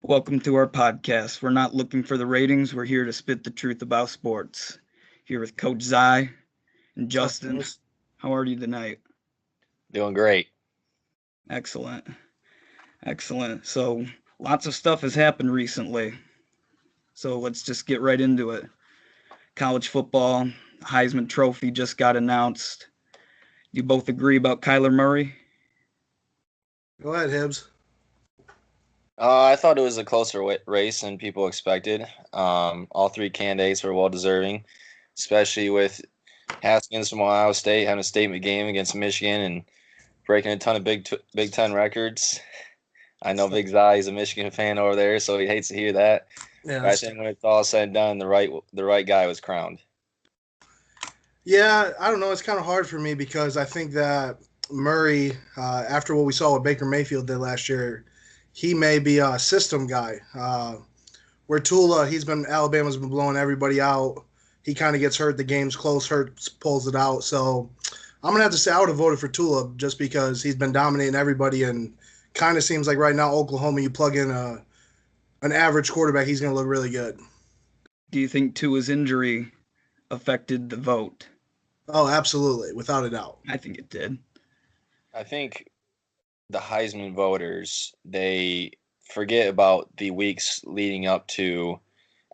Welcome to our podcast. We're not looking for the ratings. We're here to spit the truth about sports. Here with Coach Zai and What's up, Justin. fellas? How are you tonight? Doing great. Excellent. Excellent. So, lots of stuff has happened recently. So, let's just get right into it. College football, Heisman Trophy just got announced. You both agree about Kyler Murray? Go ahead, Hibbs. I thought it was a closer race than people expected. All three candidates were well deserving, especially with Haskins from Ohio State having a statement game against Michigan and breaking a ton of Big Ten records. I know Big Zai is a Michigan fan over there, so he hates to hear that. Yeah, But I think when it's all said and done, the right guy was crowned. yeah. I don't know. It's kind of hard for me because I think that Murray, after what we saw what Baker Mayfield did last year, he may be a system guy. Where Tula, Alabama's been blowing everybody out. He kind of gets hurt. The game's close. Hurt pulls it out. So I'm gonna have to say I would have voted for Tula just because he's been dominating everybody and kind of seems like right now Oklahoma, you plug in an average quarterback, he's gonna look really good. Do you think Tua's injury affected the vote? Oh, absolutely, without a doubt. I think it did. I think the Heisman voters, they forget about the weeks leading up to.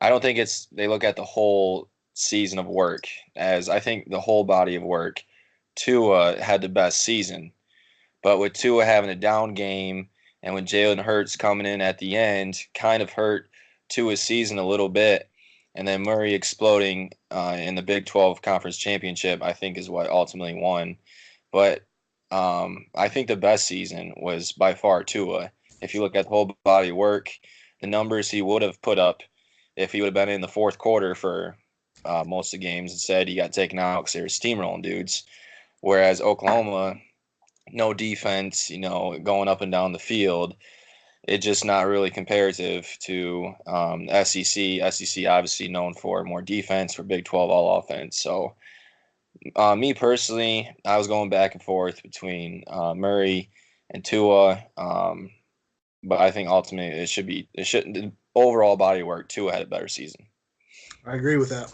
I don't think they look at the whole season of work, as I think the whole body of work. Tua had the best season, but with Tua having a down game and with Jalen Hurts coming in at the end, kind of hurt Tua's season a little bit. And then Murray exploding in the Big 12 Conference Championship, I think, is what ultimately won. But I think the best season was by far Tua. If you look at the whole body of work, the numbers he would have put up if he would have been in the fourth quarter for most of the games, instead he got taken out because they were steamrolling dudes. Whereas Oklahoma, no defense, going up and down the field, it just not really comparative to SEC. SEC obviously known for more defense, for Big 12 all offense. So me personally, I was going back and forth between Murray and Tua, but I think ultimately the overall body of work. Tua had a better season. I agree with that.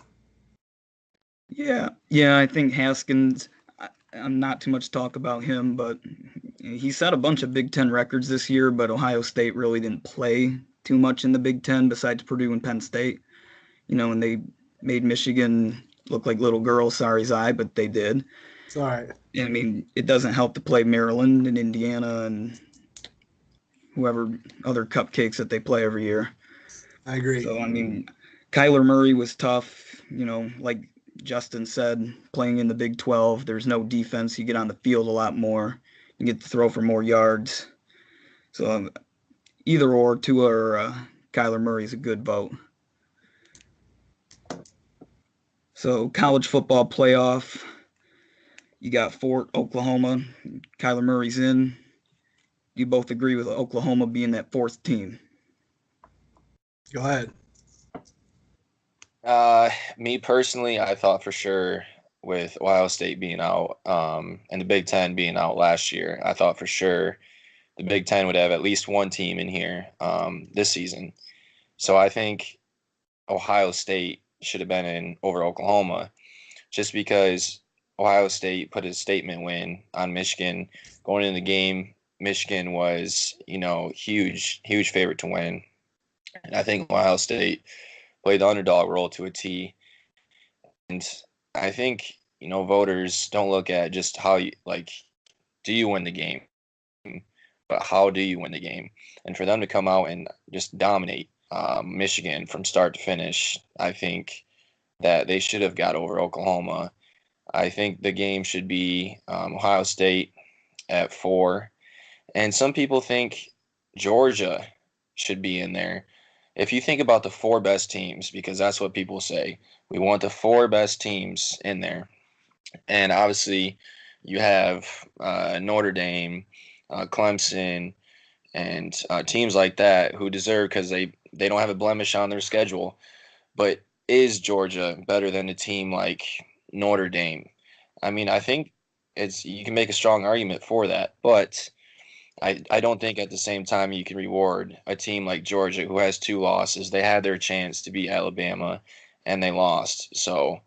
Yeah, I think Haskins. I'm not too much talk about him, but he set a bunch of Big Ten records this year. But Ohio State really didn't play too much in the Big Ten besides Purdue and Penn State. And they made Michigan look like little girls. Sorry, Zai, but they did. It's all right. And I mean, it doesn't help to play Maryland and Indiana and whoever other cupcakes that they play every year. I agree. So I mean, Kyler Murray was tough. Like Justin said, playing in the Big 12, there's no defense. You get on the field a lot more. You get to throw for more yards. So either or, Tua or Kyler Murray is a good vote. So college football playoff, you got Fort, Oklahoma. Kyler Murray's in. You both agree with Oklahoma being that fourth team? Go ahead. Me personally, I thought for sure with Ohio State being out and the Big Ten being out last year, I thought for sure the Big Ten would have at least one team in here this season. So I think Ohio State should have been in over Oklahoma just because Ohio State put a statement win on Michigan going into the game. Michigan was, huge favorite to win. And I think Ohio State played the underdog role to a T. And I think, voters don't look at just how do you win the game, but how do you win the game? And for them to come out and just dominate Michigan from start to finish, I think that they should have got over Oklahoma. I think the game should be Ohio State at 4. And some people think Georgia should be in there. If you think about the 4 best teams, because that's what people say, we want the 4 best teams in there. And obviously, you have Notre Dame, Clemson, and teams like that who deserve because they don't have a blemish on their schedule. But is Georgia better than a team like Notre Dame? I mean, I think you can make a strong argument for that, but I don't think at the same time you can reward a team like Georgia who has 2 losses. They had their chance to beat Alabama and they lost. So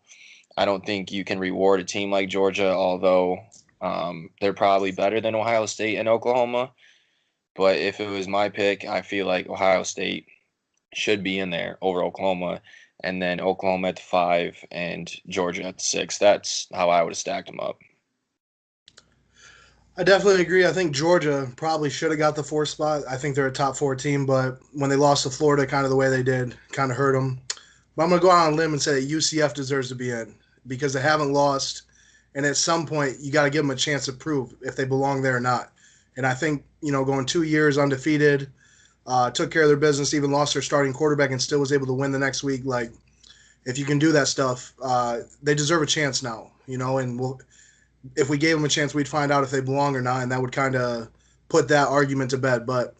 I don't think you can reward a team like Georgia, although they're probably better than Ohio State and Oklahoma. But if it was my pick, I feel like Ohio State should be in there over Oklahoma, and then Oklahoma at the 5 and Georgia at the 6. That's how I would have stacked them up. I definitely agree. I think Georgia probably should have got the 4th spot. I think they're a top 4 team, but when they lost to Florida, kind of the way they did, kind of hurt them. But I'm going to go out on a limb and say that UCF deserves to be in because they haven't lost, and at some point you got to give them a chance to prove if they belong there or not. And I think going 2 years undefeated, took care of their business, even lost their starting quarterback, and still was able to win the next week. Like if you can do that stuff, they deserve a chance now. And if we gave them a chance, we'd find out if they belong or not, and that would kind of put that argument to bed. But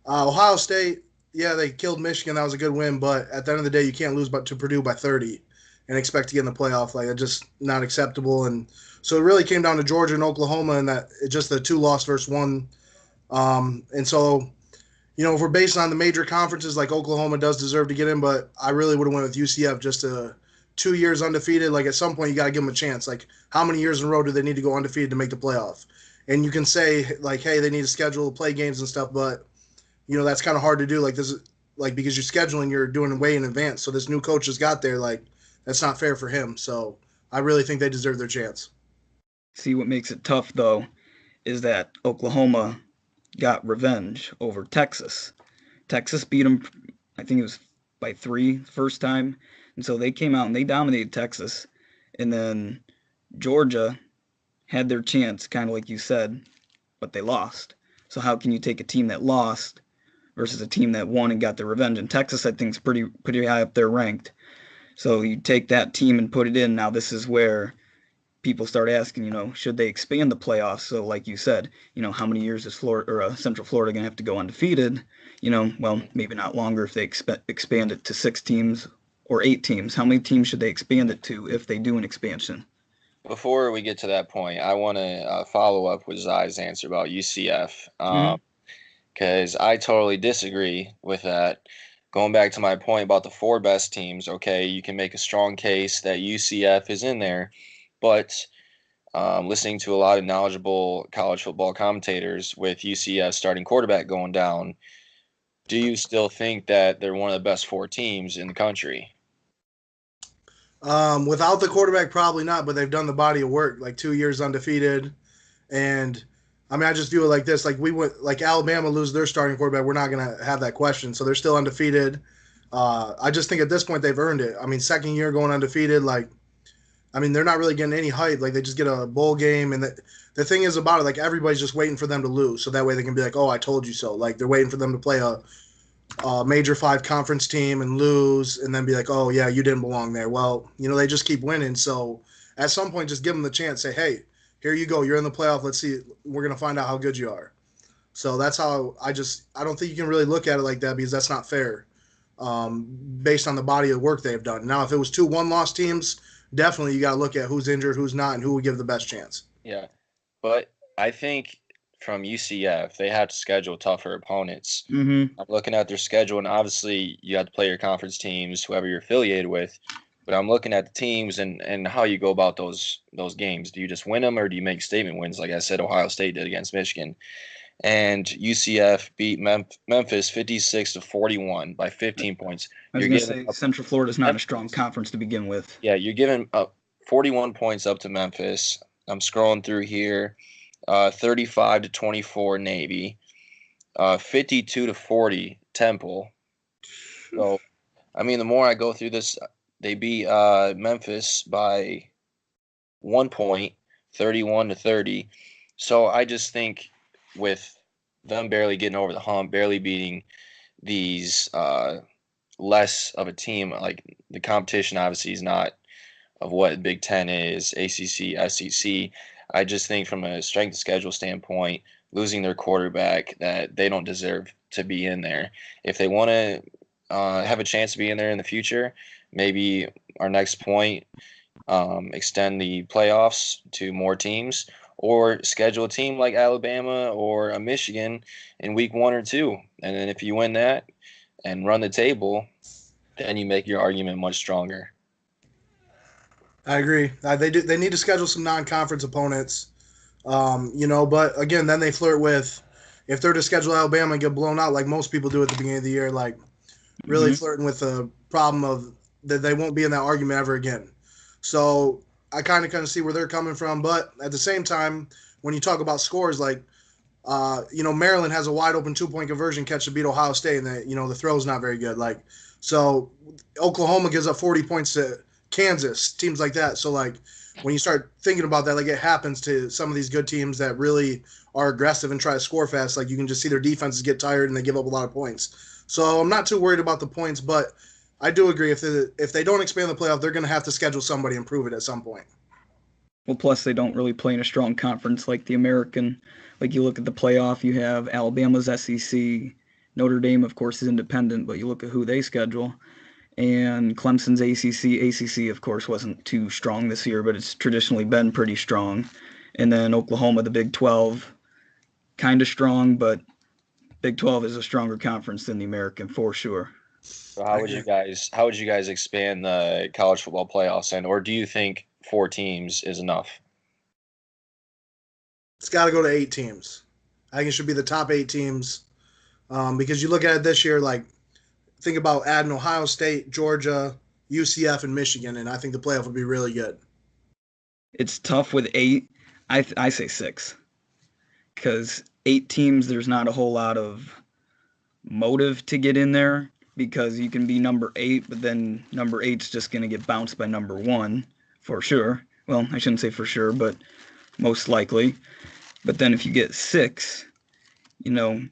Ohio State, yeah, they killed Michigan. That was a good win, but at the end of the day, you can't lose to Purdue by 30 and expect to get in the playoff. Like, it's just not acceptable. And so it really came down to Georgia and Oklahoma, and that it's just the 2 loss versus 1. And so, if we're based on the major conferences, like Oklahoma does deserve to get in, but I really would have went with UCF just to 2 years undefeated. Like, at some point, you got to give them a chance. Like, how many years in a row do they need to go undefeated to make the playoff? And you can say, like, hey, they need to schedule play games and stuff, but that's kind of hard to do. Like, this is like, because you're scheduling, you're doing it way in advance. So this new coach just got there. Like, that's not fair for him. So I really think they deserve their chance. See, what makes it tough, though, is that Oklahoma got revenge over Texas. Texas beat them, I think it was by 3 first time. And so they came out and they dominated Texas. And then Georgia had their chance, kind of like you said, but they lost. So how can you take a team that lost versus a team that won and got their revenge? And Texas, I think, is pretty high up there ranked. So you take that team and put it in. Now this is where people start asking, should they expand the playoffs? So like you said, how many years is Florida or Central Florida going to have to go undefeated? Well, maybe not longer if they expand it to 6 teams or 8 teams. How many teams should they expand it to if they do an expansion? Before we get to that point, I want to follow up with Zai's answer about UCF because I totally disagree with that. Going back to my point about the 4 best teams, okay, you can make a strong case that UCF is in there, but listening to a lot of knowledgeable college football commentators with UCF starting quarterback going down, do you still think that they're one of the best 4 teams in the country? Without the quarterback, probably not, but they've done the body of work, like 2 years undefeated. And I mean, I just view it like this: like we went, like Alabama lose their starting quarterback, we're not going to have that question. So they're still undefeated. I just think at this point they've earned it. I mean, second year going undefeated, like, I mean, they're not really getting any hype. Like, they just get a bowl game, and the thing is about it, like, everybody's just waiting for them to lose, so that way they can be like, "Oh, I told you so." Like, they're waiting for them to play a major 5 conference team and lose, and then be like, "Oh yeah, you didn't belong there." Well, they just keep winning. So at some point, just give them the chance. Say, "Hey, here you go. You're in the playoff. Let's see. We're gonna find out how good you are." So that's how I don't think you can really look at it like that because that's not fair, based on the body of work they've done. Now, if it was 2 1-loss teams, definitely you got to look at who's injured, who's not, and who would give the best chance. Yeah, but I think from UCF, they have to schedule tougher opponents. Mm-hmm. I'm looking at their schedule, and obviously you have to play your conference teams, whoever you're affiliated with. But I'm looking at the teams and how you go about those games. Do you just win them, or do you make statement wins, like I said Ohio State did against Michigan? And UCF beat Memphis 56-41 by 15 points. I was You're going to giving say up, Central Florida is not a strong conference to begin with. yeah, you're giving up 41 points up to Memphis. I'm scrolling through here. 35-24 Navy, 52-40 Temple. So, I mean, the more I go through this, they beat Memphis by 1 point, 31-30. So I just think with them barely getting over the hump, barely beating these less of a team, like the competition obviously is not of what Big Ten is, ACC, SEC. I just think from a strength of schedule standpoint, losing their quarterback, that they don't deserve to be in there. If they want to have a chance to be in there in the future, maybe our next point, extend the playoffs to more teams, or schedule a team like Alabama or a Michigan in week 1 or 2. And then if you win that and run the table, then you make your argument much stronger. I agree. They need to schedule some non-conference opponents. But again, then they flirt with if they're to schedule Alabama and get blown out like most people do at the beginning of the year, like really Mm-hmm. flirting with the problem of that they won't be in that argument ever again. So I kind of see where they're coming from, but at the same time, when you talk about scores, like Maryland has a wide open 2-point conversion catch to beat Ohio State, and the throw's not very good. Like, so Oklahoma gives up 40 points to Kansas, teams like that. So like when you start thinking about that, like it happens to some of these good teams that really are aggressive and try to score fast. Like you can just see their defenses get tired and they give up a lot of points. So I'm not too worried about the points, but I do agree if they don't expand the playoff, they're going to have to schedule somebody and prove it at some point. Well, plus they don't really play in a strong conference like the American. Like you look at the playoff, you have Alabama's SEC, Notre Dame, of course, is independent, but you look at who they schedule, and Clemson's ACC. ACC, of course, wasn't too strong this year, but it's traditionally been pretty strong. And then Oklahoma, the Big 12, kind of strong, but Big 12 is a stronger conference than the American for sure. So I agree. how would you guys expand the college football playoffs, and or do you think 4 teams is enough? It's got to go to 8 teams. I think it should be the top 8 teams because you look at it this year, like think about adding Ohio State, Georgia, UCF, and Michigan, and I think the playoff would be really good. It's tough with eight. I say six because 8 teams, there's not a whole lot of motive to get in there because you can be number 8, but then number eight's just going to get bounced by number 1 for sure. Well, I shouldn't say for sure, but most likely. But then if you get 6,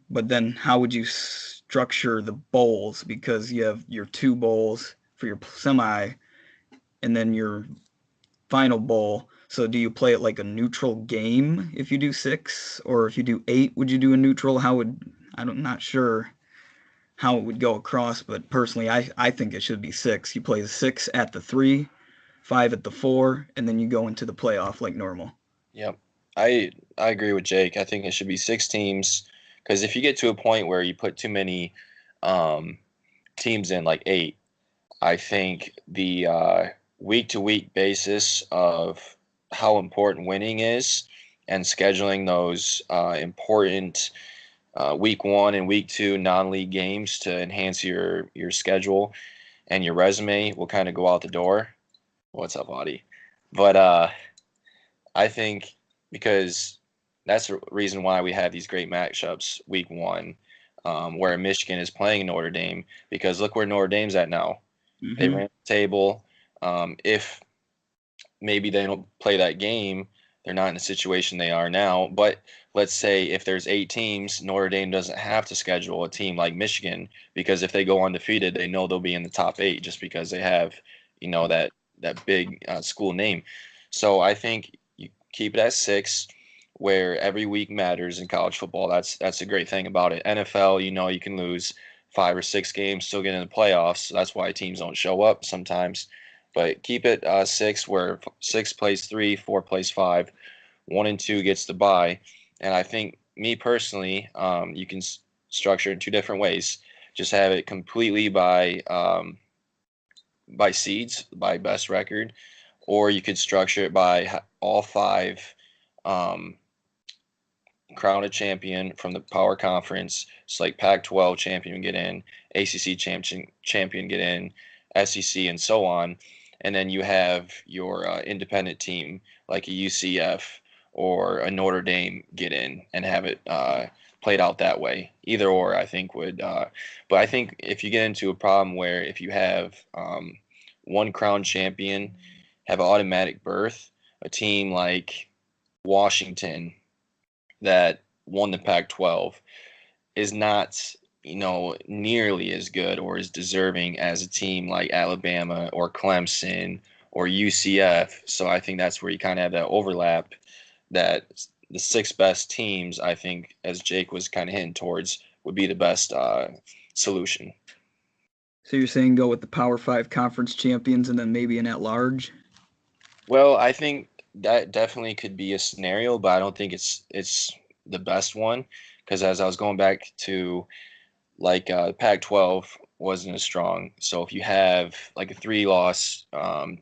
but then how would you structure the bowls? Because you have your 2 bowls for your semi and then your final bowl. So do you play it like a neutral game if you do 6, or if you do 8, would you do a neutral? I'm not sure how it would go across, but personally, I think it should be 6. You play the 6 at the 3, 5 at the 4, and then you go into the playoff like normal. Yep. I agree with Jake. I think it should be 6 teams because if you get to a point where you put too many um, teams in, like 8, I think the week to week basis of how important winning is and scheduling those important week 1 and week 2 non-league games to enhance your schedule and your resume will kind of go out the door. What's up, Audie? But I think because that's the reason why we have these great matchups week 1, where Michigan is playing Notre Dame, because look where Notre Dame's at now. They Mm-hmm. ran the table. If maybe they don't play that game, they're not in the situation they are now. But let's say if there's 8 teams, Notre Dame doesn't have to schedule a team like Michigan because if they go undefeated, they know they'll be in the top 8 just because they have, that big school name. So I think you keep it at 6, where every week matters in college football. That's a great thing about it. NFL, you can lose 5 or 6 games, still get in the playoffs. So that's why teams don't show up sometimes. But keep it 6, where 6 plays 3, 4 plays 5, 1 and 2 gets the bye. And I think me personally, you can structure it in 2 different ways. Just have it completely by seeds, by best record, or you could structure it by all 5 um, crown a champion from the power conference. It's like Pac-12 champion get in, ACC champion get in, SEC, and so on. And then you have your independent team like a UCF or a Notre Dame get in and have it played out that way. Either or, I think would. But I think if you get into a problem where if you have one crown champion have an automatic berth, a team like Washington that won the Pac-12 is not, nearly as good or as deserving as a team like Alabama or Clemson or UCF. So I think that's where you kind of have that overlap that the 6 best teams, I think, as Jake was kind of hinting towards, would be the best solution. So you're saying go with the Power 5 conference champions and then maybe an at-large? Well, I think that definitely could be a scenario, but I don't think it's the best one because as I was going back to like Pac-12 wasn't as strong. So if you have like a three-loss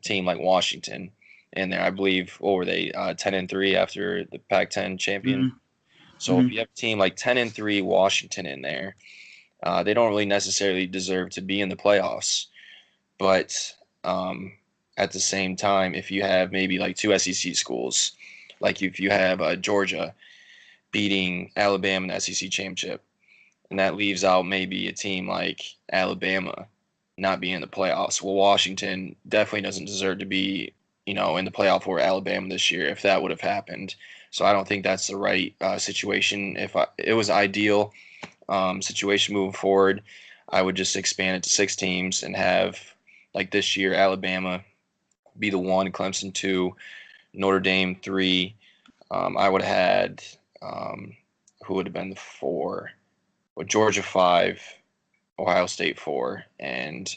team like Washington in there, I believe what were they 10-3 after the Pac-10 champion. Mm-hmm. So if you have a team like 10-3 Washington in there, they don't really necessarily deserve to be in the playoffs. But at the same time, if you have maybe like two SEC schools, like if you have Georgia beating Alabama in the SEC championship, and that leaves out maybe a team like Alabama not being in the playoffs. Well, Washington definitely doesn't deserve to be, in the playoff for Alabama this year if that would have happened. So I don't think that's the right situation. If it was ideal situation moving forward, I would just expand it to 6 teams and have like this year Alabama be the 1, Clemson 2, Notre Dame 3. I would have had who would have been the 4? Well, Georgia 5, Ohio State 4, and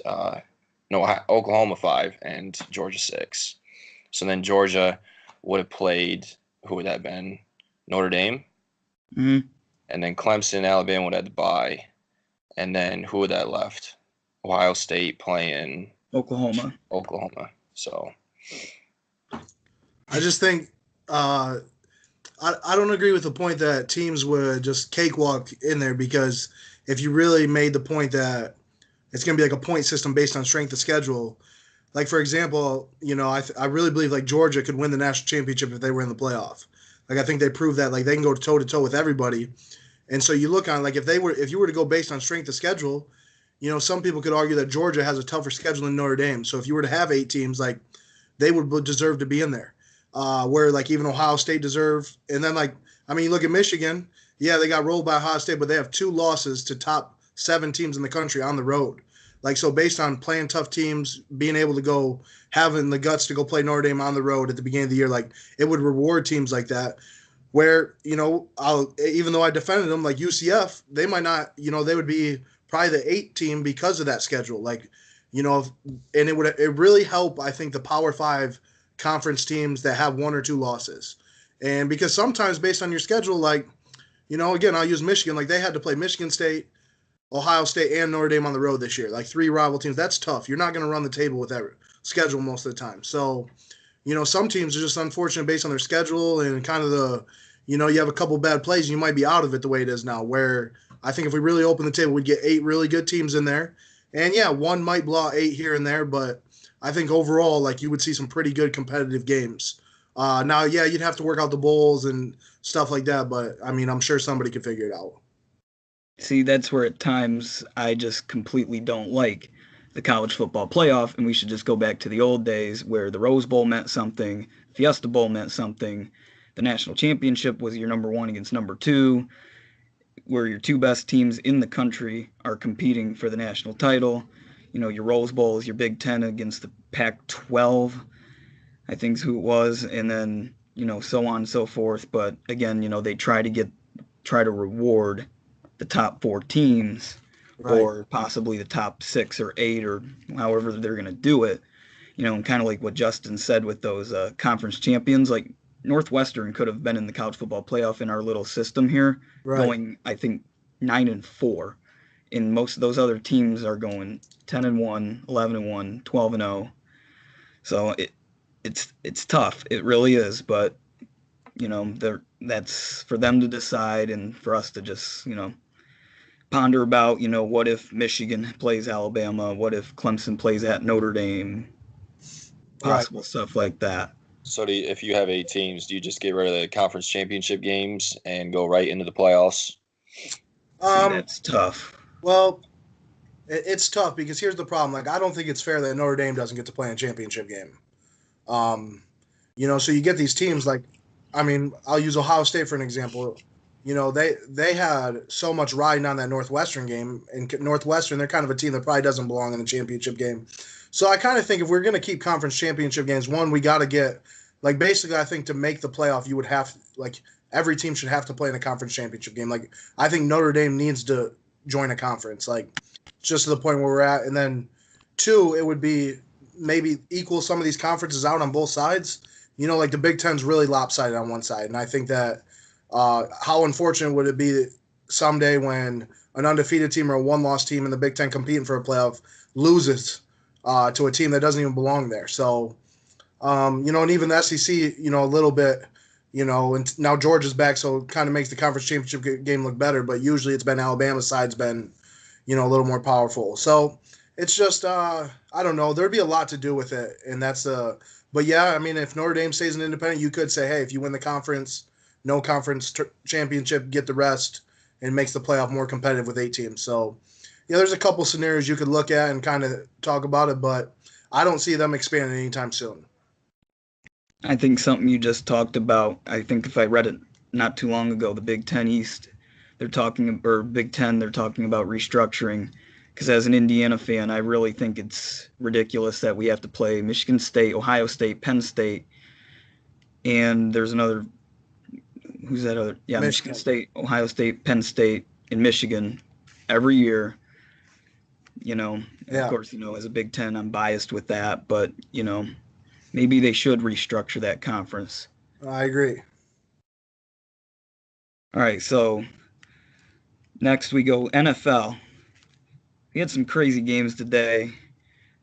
no, Oklahoma 5, and Georgia 6. So then Georgia would have played, who would that have been? Notre Dame. Mm-hmm. And then Clemson, Alabama would have the bye. And then who would that left? Ohio State playing Oklahoma. So I just think I don't agree with the point that teams would just cakewalk in there, because if you really made the point that it's going to be like a point system based on strength of schedule, like for example, I really believe like Georgia could win the national championship if they were in the playoff. Like I think they proved that like they can go toe to toe with everybody. And so you look on like if you were to go based on strength of schedule, some people could argue that Georgia has a tougher schedule than Notre Dame. So if you were to have 8 teams, like they would deserve to be in there. Where like even Ohio State deserve, and then like you look at Michigan, yeah, they got rolled by Ohio State, but they have 2 losses to top 7 teams in the country on the road. Like so, based on playing tough teams, being able to go having the guts to go play Notre Dame on the road at the beginning of the year, like it would reward teams like that. Where even though I defended them, like UCF, they might not, they would be probably the 8 team because of that schedule. Like, and it really help I think the Power 5 conference teams that have 1 or 2 losses. And because sometimes based on your schedule, like, again, I'll use Michigan, like they had to play Michigan State, Ohio State, and Notre Dame on the road this year, like 3 rival teams. That's tough. You're not going to run the table with that schedule most of the time. So, some teams are just unfortunate based on their schedule and kind of you have a couple bad plays and you might be out of it the way it is now, where I think if we really open the table, we'd get 8 really good teams in there. And yeah, one might blow out 8 here and there, but I think overall, like you would see some pretty good competitive games. Now, yeah, you'd have to work out the bowls and stuff like that, but I'm sure somebody could figure it out. See, that's where at times I just completely don't like the college football playoff, and we should just go back to the old days where the Rose Bowl meant something, Fiesta Bowl meant something, the national championship was your number 1 against number 2, where your 2 best teams in the country are competing for the national title. Your Rose Bowl is your Big Ten against the Pac-12, I think is who it was, and then, so on and so forth. But again, they try to reward the top 4 teams, right, or possibly the top 6 or 8 or however they're going to do it. And kind of like what Justin said with those conference champions, like Northwestern could have been in the college football playoff in our little system here, right, going, I think, 9-4. And most of those other teams are going 10-1, 11-1, 12-0. So it's tough. It really is. But that's for them to decide and for us to just ponder about. What if Michigan plays Alabama? What if Clemson plays at Notre Dame? Possible stuff like that. So if you have 8 teams, do you just get rid of the conference championship games and go right into the playoffs? That's tough. Well, it's tough because here's the problem. Like, I don't think it's fair that Notre Dame doesn't get to play in a championship game. So you get these teams like, I'll use Ohio State for an example. They had so much riding on that Northwestern game. And Northwestern, they're kind of a team that probably doesn't belong in the championship game. So I kind of think if we're going to keep conference championship games, one, we got to get, like, basically I think to make the playoff, you would have, like, every team should have to play in a conference championship game. Like, I think Notre Dame needs to join a conference, like, just to the point where we're at. And then 2, it would be maybe equal some of these conferences out on both sides. like the Big Ten's really lopsided on one side, and I think that how unfortunate would it be someday when an undefeated team or a one-loss team in the Big Ten competing for a playoff loses to a team that doesn't even belong there. So, and even the SEC, a little bit, and now Georgia's back, so it kind of makes the conference championship game look better. But usually it's been Alabama's side's been, a little more powerful. So it's just, I don't know. There'd be a lot to do with it, and but yeah, I mean, if Notre Dame stays an independent, you could say, hey, if you win the conference, no conference championship, get the rest, and makes the playoff more competitive with 8 teams. So, yeah, there's a couple scenarios you could look at and kind of talk about it, but I don't see them expanding anytime soon. I think something you just talked about, I think if I read it not too long ago, the Big Ten East, or Big Ten, they're talking about restructuring. Because as an Indiana fan, I really think it's ridiculous that we have to play Michigan State, Ohio State, Penn State, and there's another. Who's that other? Yeah, Michigan State, Ohio State, Penn State, and Michigan every year. Of course, as a Big Ten, I'm biased with that, but maybe they should restructure that conference. I agree. All right, so next we go NFL. We had some crazy games today.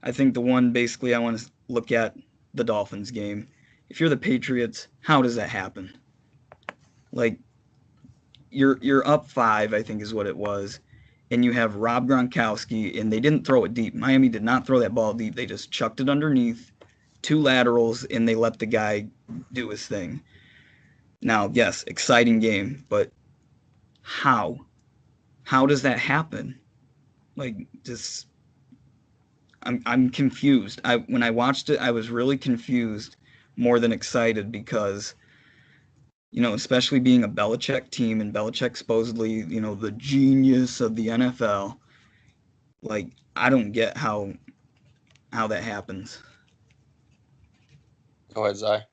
I think the one basically I want to look at the Dolphins game. If you're the Patriots, how does that happen? Like, you're up 5, I think is what it was, and you have Rob Gronkowski, and they didn't throw it deep. Miami did not throw that ball deep. They just chucked it underneath, 2 laterals, and they let the guy do his thing. Now, yes, exciting game, but how? How does that happen? I'm confused. When I watched it, I was really confused more than excited because, especially being a Belichick team and Belichick supposedly, the genius of the NFL. I don't get how that happens. Go ahead, Zai.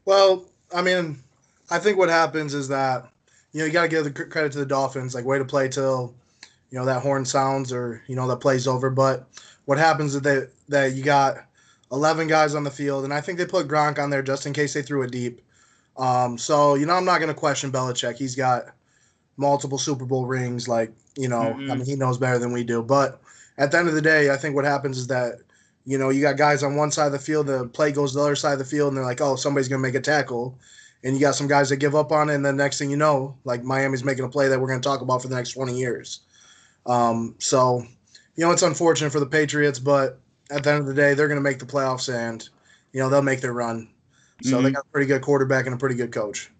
Well, I mean, I think what happens is that, you got to give the credit to the Dolphins, way to play till, that horn sounds or, that play's over. But what happens is that you got 11 guys on the field, and I think they put Gronk on there just in case they threw it deep. So, I'm not going to question Belichick. He's got multiple Super Bowl rings. I mean, he knows better than we do. But at the end of the day, I think what happens is that, you got guys on one side of the field, the play goes to the other side of the field, and they're like, oh, somebody's going to make a tackle. And you got some guys that give up on it, and then next thing you know, Miami's making a play that we're going to talk about for the next 20 years. So, it's unfortunate for the Patriots, but at the end of the day, they're going to make the playoffs, and, they'll make their run. So they got a pretty good quarterback and a pretty good coach.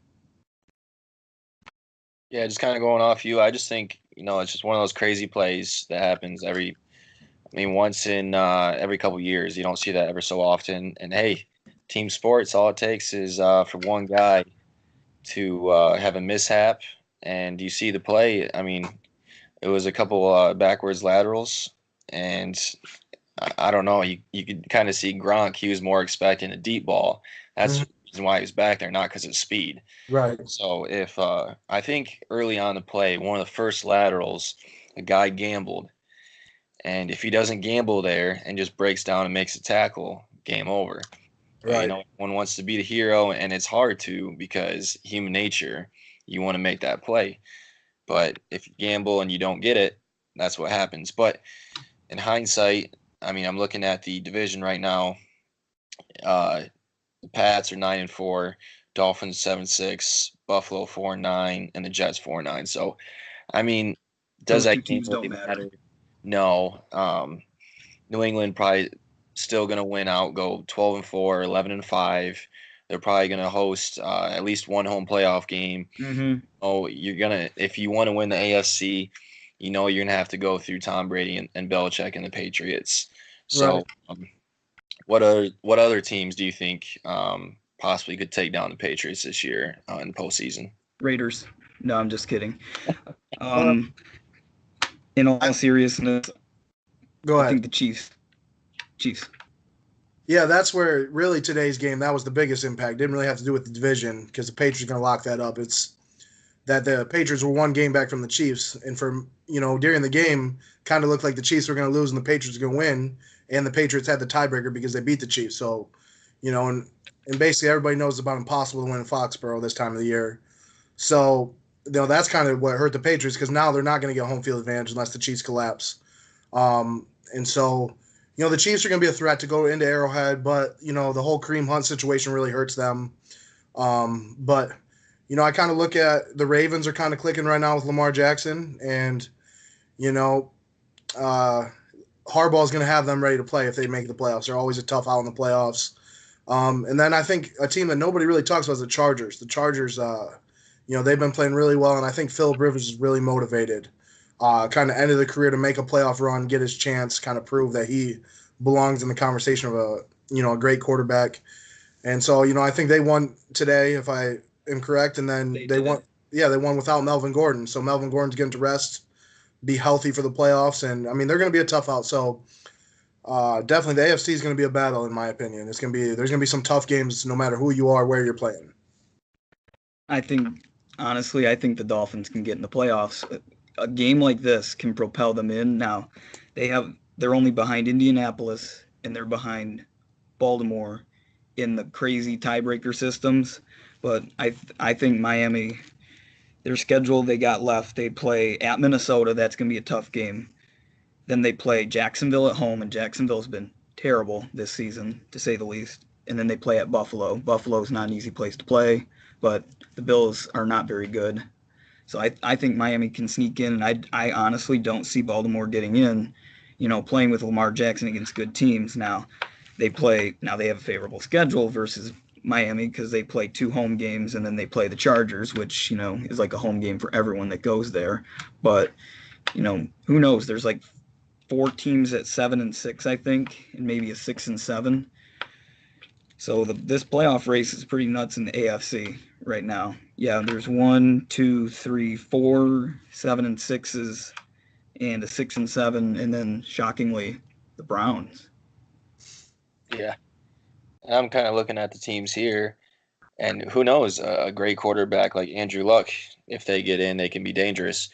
Yeah, just kind of going off you, I just think, it's just one of those crazy plays that happens once in every couple years. You don't see that ever so often. And, hey, team sports, all it takes is for one guy to have a mishap, and you see the play. I mean, it was a couple backwards laterals, and I don't know. You could kind of see Gronk. He was more expecting a deep ball. That's the reason why he was back there, not because of speed. Right. So if I think early on the play, one of the first laterals, a guy gambled, and if he doesn't gamble there and just breaks down and makes a tackle, game over. Right. One wants to be the hero, and it's hard to because human nature, you want to make that play. But if you gamble and you don't get it, that's what happens. But in hindsight, I mean, I'm looking at the division right now. The Pats are 9-4, Dolphins 7-6, Buffalo 4-9, and the Jets 4-9. So, I mean, does that game really matter? No. New England probably still going to win out, go 12-4, 11-5. They're probably going to host at least one home playoff game. Oh, if you want to win the AFC, you're going to have to go through Tom Brady and Belichick and the Patriots. So, what other teams do you think possibly could take down the Patriots this year in the postseason? Raiders. No, I'm just kidding. In all seriousness, go ahead. I think the Chiefs. Yeah, that's where really today's game, that was the biggest impact. Didn't really have to do with the division because the Patriots are going to lock that up. It's that the Patriots were one game back from the Chiefs. And during the game, kind of looked like the Chiefs were going to lose and the Patriots were going to win. And the Patriots had the tiebreaker because they beat the Chiefs. So, and basically everybody knows about impossible to win in Foxborough this time of the year. So, that's kind of what hurt the Patriots because now they're not going to get home field advantage unless the Chiefs collapse. And so, the Chiefs are going to be a threat to go into Arrowhead, but, the whole Kareem Hunt situation really hurts them. But, I kind of look at the Ravens are kind of clicking right now with Lamar Jackson, and, Harbaugh's going to have them ready to play if they make the playoffs. They're always a tough out in the playoffs. And then I think a team that nobody really talks about is the Chargers. The Chargers, they've been playing really well, and I think Philip Rivers is really motivated. Kind of end of the career to make a playoff run, get his chance, kind of prove that he belongs in the conversation of a great quarterback. And so, I think they won today, if I am correct, and then they won. Yeah, they won without Melvin Gordon. So Melvin Gordon's getting to rest, be healthy for the playoffs, and they're going to be a tough out. So definitely the AFC is going to be a battle, in my opinion. There's going to be some tough games, no matter who you are, where you're playing. I think the Dolphins can get in the playoffs. A game like this can propel them in. Now, they're only behind Indianapolis and they're behind Baltimore in the crazy tiebreaker systems. But I think Miami, their schedule they got left, they play at Minnesota. That's going to be a tough game. Then they play Jacksonville at home, and Jacksonville's been terrible this season, to say the least. And then they play at Buffalo. Buffalo's not an easy place to play, but the Bills are not very good. So I think Miami can sneak in, and I honestly don't see Baltimore getting in, playing with Lamar Jackson against good teams. Now they have a favorable schedule versus Miami because they play 2 home games and then they play the Chargers, which, is like a home game for everyone that goes there. But, who knows? There's like 4 teams at 7-6, I think, and maybe a 6-7. So this playoff race is pretty nuts in the AFC right now. Yeah, there's 1, 2, 3, 4 7-6s and a 6-7, and then shockingly the Browns. Yeah, and I'm kind of looking at the teams here, and who knows, a great quarterback like Andrew Luck, if they get in, they can be dangerous.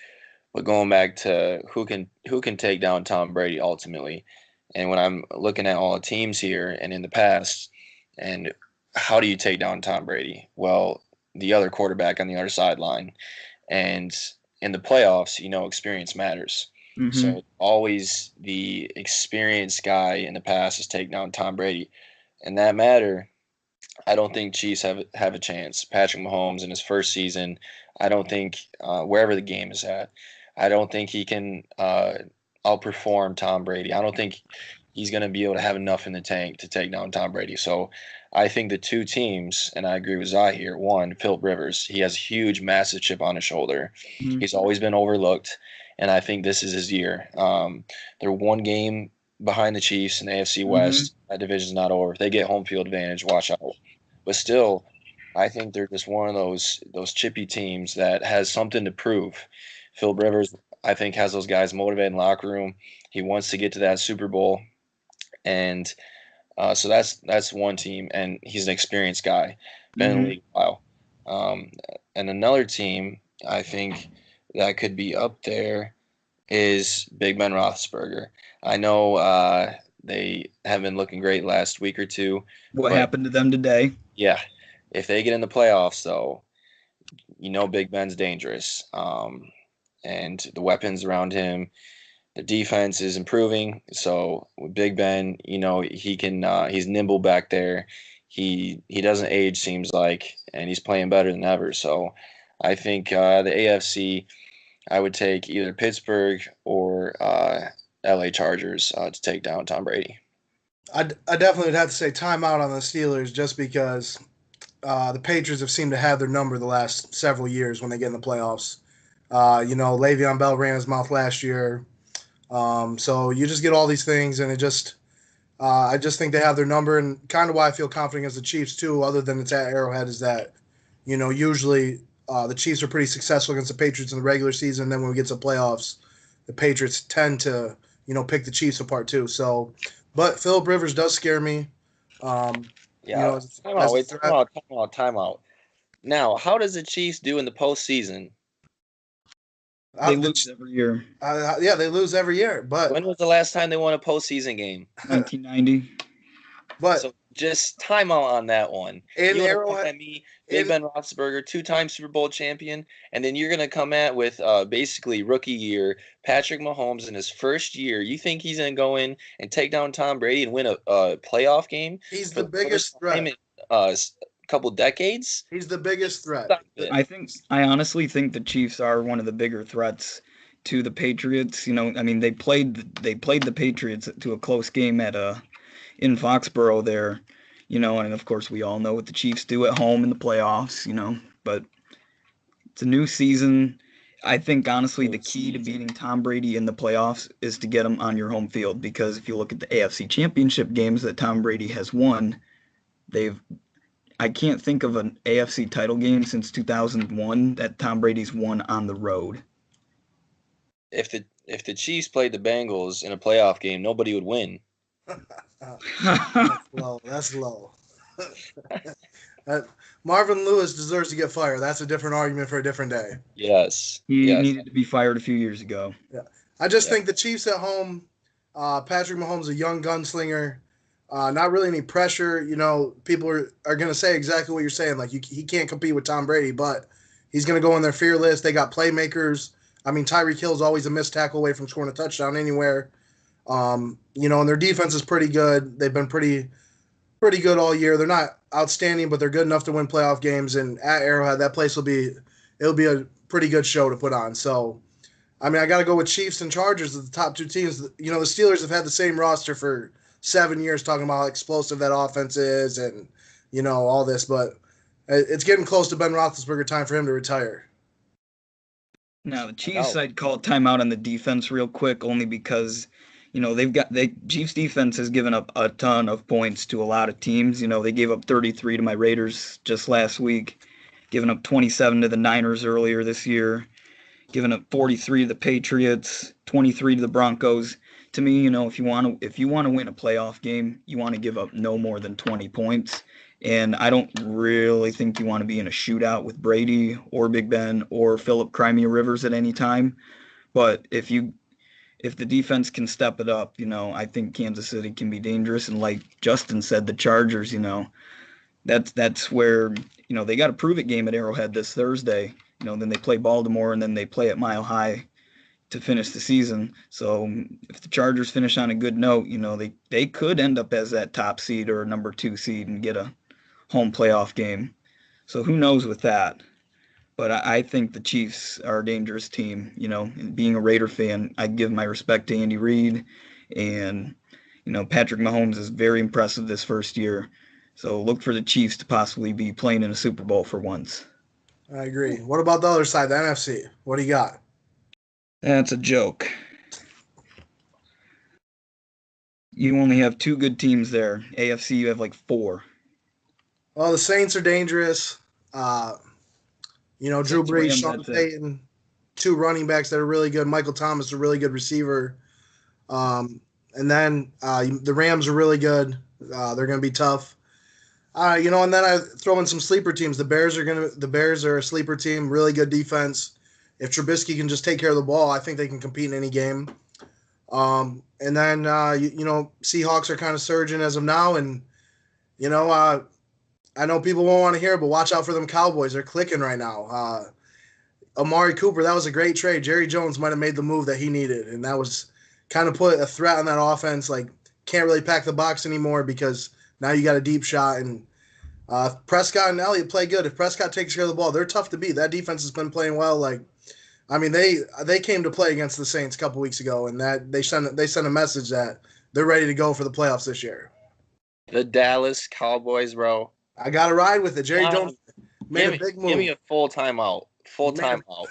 But going back to who can take down Tom Brady ultimately, and when I'm looking at all the teams here and in the past, and how do you take down Tom Brady? Well, the other quarterback on the other sideline, and in the playoffs, experience matters. Mm-hmm. So always the experienced guy in the past has taken down Tom Brady. In that matter, I don't think Chiefs have a chance. Patrick Mahomes in his first season, I don't think wherever the game is at, I don't think he can outperform Tom Brady. I don't think he's going to be able to have enough in the tank to take down Tom Brady. So I think the 2 teams, and I agree with Zai here, one, Philip Rivers, he has a huge, massive chip on his shoulder. Mm-hmm. He's always been overlooked, and I think this is his year. They're 1 game behind the Chiefs in the AFC West. Mm-hmm. That division's not over. If they get home field advantage, watch out. But still, I think they're just one of those chippy teams that has something to prove. Philip Rivers, I think, has those guys motivated in the locker room. He wants to get to that Super Bowl, and so that's one team, and he's an experienced guy, been in the league a while. And another team I think that could be up there is Big Ben Roethlisberger. I know they have been looking great last week or two. What happened to them today? Yeah, if they get in the playoffs, though, Big Ben's dangerous, and the weapons around him. The defense is improving, so with Big Ben, he can. He's nimble back there. He doesn't age, seems like, and he's playing better than ever. So, I think the AFC, I would take either Pittsburgh or LA Chargers to take down Tom Brady. I definitely would have to say timeout on the Steelers just because the Patriots have seemed to have their number the last several years when they get in the playoffs. Le'Veon Bell ran his mouth last year. So you just get all these things, and I just think they have their number, and kind of why I feel confident against the Chiefs too, other than it's at Arrowhead, is that, usually the Chiefs are pretty successful against the Patriots in the regular season. And then when we get to playoffs, the Patriots tend to, pick the Chiefs apart too. So, but Philip Rivers does scare me. Timeout. Now, how does the Chiefs do in the postseason? They lose every year. Yeah, they lose every year. But when was the last time they won a postseason game? 1990. But Just timeout on that one. In You want to come Arrowhead, at me, Big in Ben Roethlisberger, 2-time Super Bowl champion, and then you're going to come at with basically rookie year Patrick Mahomes in his first year. You think he's going to go in and take down Tom Brady and win a playoff game he's for the the first biggest time threat. in couple decades? He's the biggest threat. Stop it. I honestly think the Chiefs are one of the bigger threats to the Patriots. I mean, they played the Patriots to a close game at in Foxborough there, and of course we all know what the Chiefs do at home in the playoffs, but it's a new season. I think honestly the key to beating Tom Brady in the playoffs is to get him on your home field, because if you look at the AFC Championship games that Tom Brady has won, they've I can't think of an AFC title game since 2001 that Tom Brady's won on the road. If the Chiefs played the Bengals in a playoff game, nobody would win. That's low. That's low. Marvin Lewis deserves to get fired. That's a different argument for a different day. Yes. He Yes. needed to be fired a few years ago. Yeah. I just Yeah. think the Chiefs at home, Patrick Mahomes, a young gunslinger, not really any pressure. People are going to say exactly what you're saying. Like, he can't compete with Tom Brady, but he's going to go in there fearless. They got playmakers. I mean, Tyreek Hill's always a missed tackle away from scoring a touchdown anywhere. And their defense is pretty good. They've been pretty good all year. They're not outstanding, but they're good enough to win playoff games. And at Arrowhead, that place it'll be a pretty good show to put on. So, I mean, I got to go with Chiefs and Chargers as the top two teams. The Steelers have had the same roster for 7 years, talking about how explosive that offense is and all this, but it's getting close to Ben Roethlisberger time for him to retire. Now the Chiefs, I'd call timeout on the defense real quick, only because the Chiefs defense has given up a ton of points to a lot of teams. They gave up 33 to my Raiders just last week, giving up 27 to the Niners earlier this year, giving up 43 to the Patriots, 23 to the Broncos. To me, if you want to win a playoff game, you want to give up no more than 20 points. And I don't really think you want to be in a shootout with Brady or Big Ben or Philip Crimea Rivers at any time. But if the defense can step it up, I think Kansas City can be dangerous. And like Justin said, the Chargers, that's where they got a prove it game at Arrowhead this Thursday. Then they play Baltimore and then they play at Mile High to finish the season. So if the Chargers finish on a good note, they could end up as that top seed or number 2 seed and get a home playoff game. So who knows with that? But I think the Chiefs are a dangerous team. And being a Raider fan, I give my respect to Andy Reid, and Patrick Mahomes is very impressive this first year. So look for the Chiefs to possibly be playing in a Super Bowl for once. I agree. What about the other side, the NFC? What do you got? That's a joke. You only have 2 good teams there. AFC, you have like 4. Well, the Saints are dangerous. Drew Brees, Rams, Sean that's it. Payton, 2 running backs that are really good. Michael Thomas, a really good receiver. And then the Rams are really good. They're going to be tough. And then I throw in some sleeper teams. The Bears are a sleeper team, really good defense. If Trubisky can just take care of the ball, I think they can compete in any game. And then Seahawks are kind of surging as of now, and I know people won't want to hear it, but watch out for them Cowboys. They're clicking right now. Amari Cooper, that was a great trade. Jerry Jones might have made the move that he needed, and that was kind of put a threat on that offense. Like, can't really pack the box anymore because now you got a deep shot. And Prescott and Elliott play good. If Prescott takes care of the ball, they're tough to beat. That defense has been playing well. They came to play against the Saints a couple weeks ago, and that they sent a message that they're ready to go for the playoffs this year. The Dallas Cowboys, bro. I got to ride with it. Jerry Jones made a big move. Give me a full timeout. Full timeout,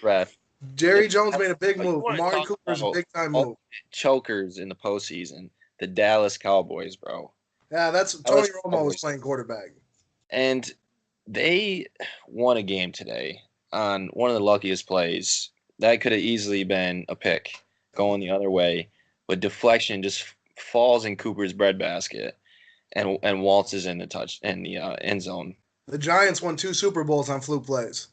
ref. Jerry Jones made a big move. Amari Cooper's a big-time move. Chokers in the postseason. The Dallas Cowboys, bro. Yeah, that's Tony Romo was playing quarterback. And they won a game today on one of the luckiest plays. That could have easily been a pick going the other way, but deflection just falls in Cooper's breadbasket and waltzes in the end zone. The Giants won 2 Super Bowls on fluke plays.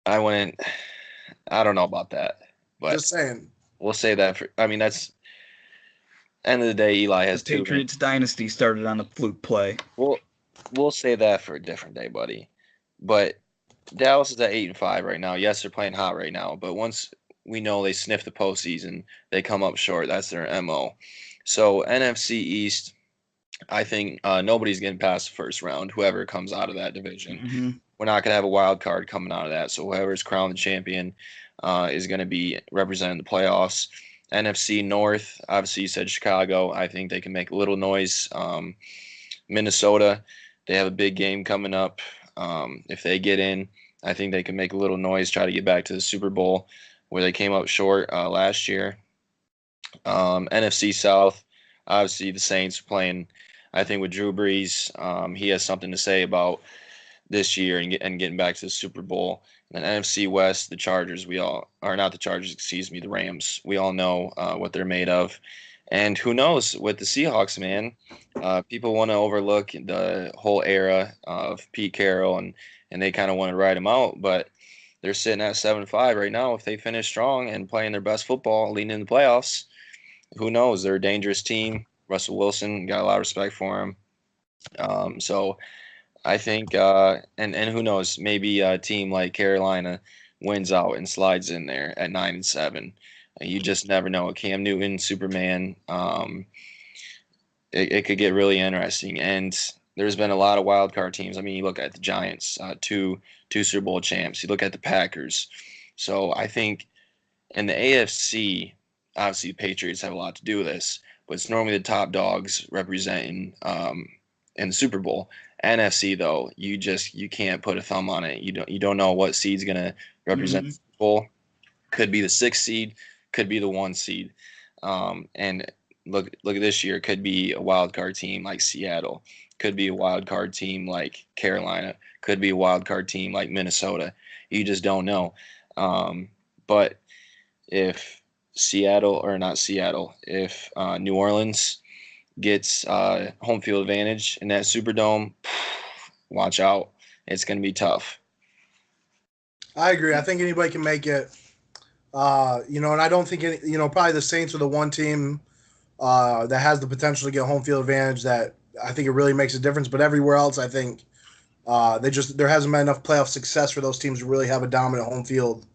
I don't know about that, but just saying. We'll say that that's End of the day, Eli The has 2 rings. Patriots dynasty started on a fluke play. We'll say that for a different day, buddy. But Dallas is at 8-5 right now. Yes, they're playing hot right now, but once we know they sniff the postseason, they come up short. That's their MO. So NFC East, I think nobody's getting past the first round. Whoever comes out of that division, Mm-hmm. we're not gonna have a wild card coming out of that. So whoever's crowned the champion is gonna be representing the playoffs. NFC North, obviously you said Chicago. I think they can make a little noise. Minnesota, they have a big game coming up. If they get in, I think they can make a little noise, try to get back to the Super Bowl where they came up short last year. NFC South, obviously the Saints are playing. I think with Drew Brees, he has something to say about this year and getting back to the Super Bowl. And then NFC West, the Chargers, we all are not the Chargers, excuse me, the Rams. We all know what they're made of. And who knows with the Seahawks, man? People want to overlook the whole era of Pete Carroll and they kind of want to ride him out, but they're sitting at 7-5 right now. If they finish strong and playing their best football, leading in the playoffs, who knows? They're a dangerous team. Russell Wilson, got a lot of respect for him. So I think, and who knows? Maybe a team like Carolina wins out and slides in there at 9-7. You just never know. Cam Newton, Superman. It could get really interesting. And there's been a lot of wild card teams. I mean, you look at the Giants, two Super Bowl champs. You look at the Packers. So I think in the AFC, obviously the Patriots have a lot to do with this, but it's normally the top dogs representing in the Super Bowl. NFC though, you can't put a thumb on it. You don't know what seed's gonna represent Mm-hmm. the Super Bowl. Could be the 6th seed, could be the 1 seed. And look at this year. Could be a wild card team like Seattle. Could be a wild card team like Carolina. Could be a wild card team like Minnesota. You just don't know. But if Seattle or not Seattle, if New Orleans gets home field advantage in that Superdome, watch out. It's going to be tough. I agree. I think anybody can make it. And I don't think probably the Saints are the one team that has the potential to get home field advantage. That I think it really makes a difference. But everywhere else, I think there hasn't been enough playoff success for those teams to really have a dominant home field.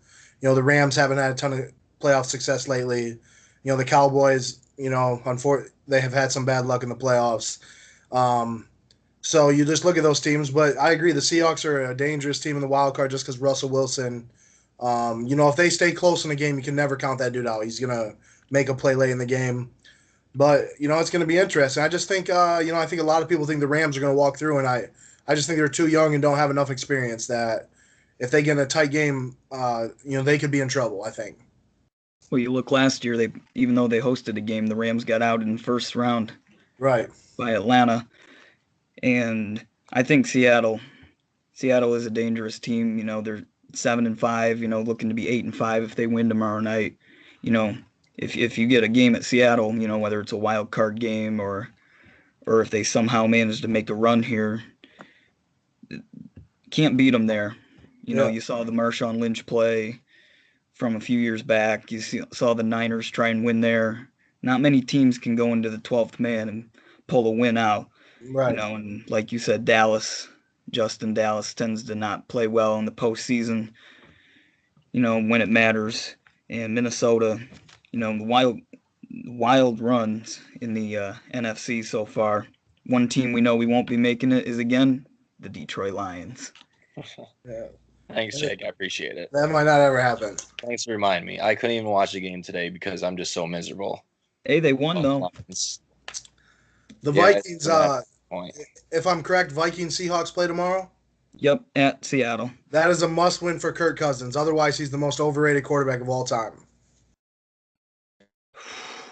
The Rams haven't had a ton of playoff success lately. The Cowboys, they have had some bad luck in the playoffs. So you just look at those teams, but I agree the Seahawks are a dangerous team in the wild card just because Russell Wilson. If they stay close in the game, you can never count that dude out. He's gonna make a play late in the game. But it's going to be interesting. I just think I think a lot of people think the Rams are going to walk through, and I just think they're too young and don't have enough experience that if they get in a tight game, they could be in trouble. I think. Well, you look last year. Even though they hosted a game, the Rams got out in the first round Right. by Atlanta, and I think Seattle is a dangerous team. They're 7-5. Looking to be 8-5 if they win tomorrow night. If you get a game at Seattle, whether it's a wild card game or if they somehow manage to make a run here, can't beat them there. Yeah. You saw the Marshawn Lynch play from a few years back. You saw the Niners try and win there. Not many teams can go into the 12th man and pull a win out. Right. And like you said, Justin Dallas tends to not play well in the postseason, when it matters. And Minnesota, wild runs in the NFC so far. One team we know we won't be making it is again the Detroit Lions. Yeah. Thanks, Jake. I appreciate it. That might not ever happen. Thanks for reminding me. I couldn't even watch the game today because I'm just so miserable. Hey, they won though. The Yeah, Vikings. Point. If I'm correct, Vikings Seahawks play tomorrow. Yep, at Seattle. That is a must-win for Kirk Cousins. Otherwise, he's the most overrated quarterback of all time.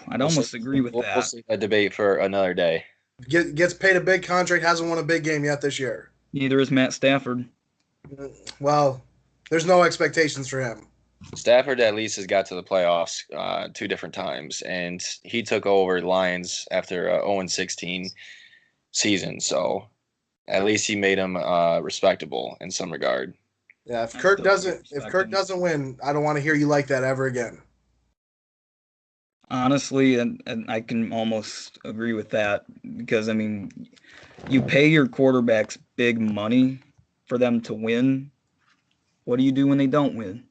I'd almost agree with We'll that. save that debate for another day. Gets paid a big contract, hasn't won a big game yet this year. Neither is Matt Stafford. Well, there's no expectations for him. Stafford at least has got to the playoffs 2 different times, and he took over the Lions after a 0-16 season. So at least he made him respectable in some regard. Yeah, if Kirk doesn't win, I don't want to hear you like that ever again. Honestly, and I can almost agree with that because I mean, you pay your quarterbacks big money for them to win. What do you do when they don't win?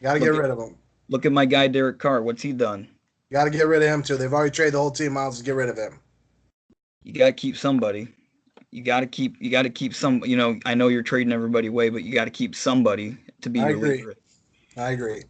Got to get Look at rid of him. look at my guy Derek Carr. What's he done? Got to get rid of him too. They've already traded the whole team out to get rid of him. You got to keep somebody. You got to keep some. I know you're trading everybody away, but you got to keep somebody to be I your agree. leader. I agree.